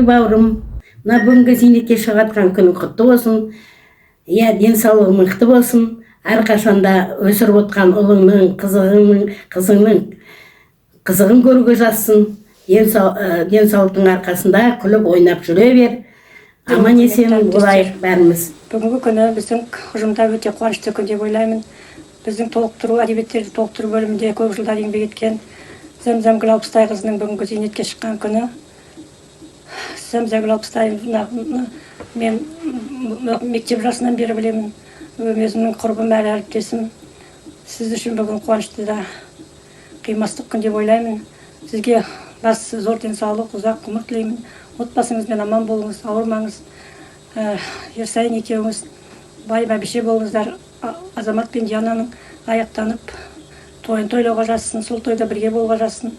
ой бауырым, мына бүгінгі зейнетке шығатқан күнің құтты болсын. Иә, денсаулығың мықты болсын. Әрқашанда өсіріп отқан ұлыңның, қызыңның қызығын көруге жазсын. Денсаулықтың арқасында күліп ойнап жүре бер. Аман есен болайық бәріміз. Бүгінгі күні біздің ұжымда өте қуанышты күн деп ойлаймын. Біздің әдебиеттерді толықтыру бөлімінде көп жылдар еңбек еткен Зәмзәмгүл Алпыстайқызының бүгінгі зейнетке шыққан күні. Зәмзәмгүл Алпыстайқызын мен мектеп жасынан бері білемін. Өзімнің құрбым, әрі әріптесім. Сіз үшін бүгін қуанышты да қимастық күн деп ойлаймын. Сізге бастысы зор денсаулық, ұзақ ғұмыр тілеймін. Отбасыңызбен аман болыңыз, ауырмаңыз. Ерсайын екеуіңіз бай бәбіше болыңыздар. Азамат пен Диананың аяқтанып тойын тойлауға жазсын, сол тойда бірге болуға жазсын.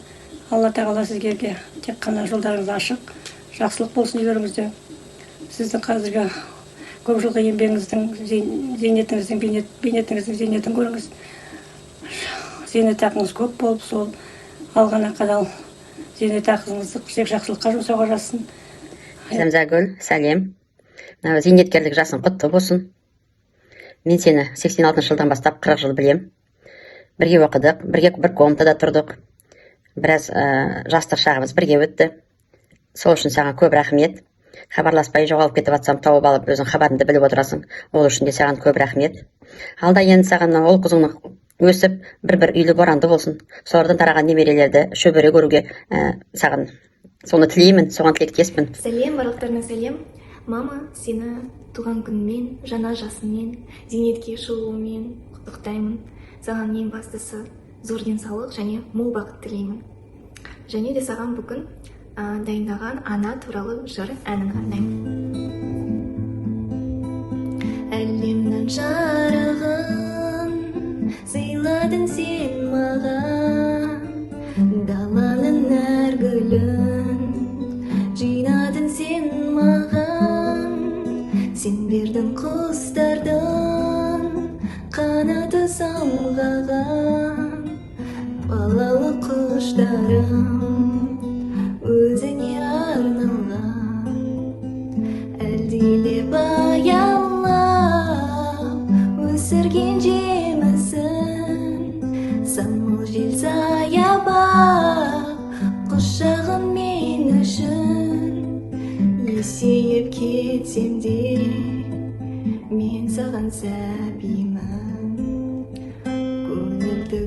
Алла тағала сіздерге тек қана жолдарыңыз ашық, жақсылық болсын үйлеріңізде. Сіздің қазіргі көп жылғы еңбегіңіздің зейнетін көріңіз. Зейнетақыңыз көп болып, сол алған ақадал зейнетақыңызды тек жақсылыққа жұмсауға жазсын. Зәмзәгүл, сәлем. Зейнеткерлік жасың құтты болсын. Мен сені 86 жылдан бастап 40 жыл білем. Бірге оқыдық, бірге бір комнатада тұрдық. Біраз жастық шағымыз бірге өтті. Сол үшін саған көп рахмет. Хабарласпай жоғалып кетіп жатсам тауып алып, өзің хабарыңды біліп отырасың. Ол үшін де саған көп рахмет. Алда енді саған ол қызыңның өсіп, бір үйлі боранды болсын. Солардан тараған немерелерді шөбере көруге саған соны тілеймін, соған тілектеспін. Сәлем, барлықтарына сәлем. Мама, сені туған күнмен, жаңа жасыңмен, зейнетке шығуымен құттықтаймын. Саған ең бастысы зор денсаулық және мол бақыт тілеймін. Және де саған бүгін дайындаған ана туралы жыр әнін арнаймын. Әлемнің жарығын сыйладың сен маған, даланың әр гүлін жинадың сен маған. Сен бердің құстардан қанаты самғаған, балалы құштарым өзіңе арналған. Әлдилеп аялап өсірген жемісін, самыл жел саябақ құшағын мен үшін. Есейіп кетсем де мен саған сәбимін, көңілді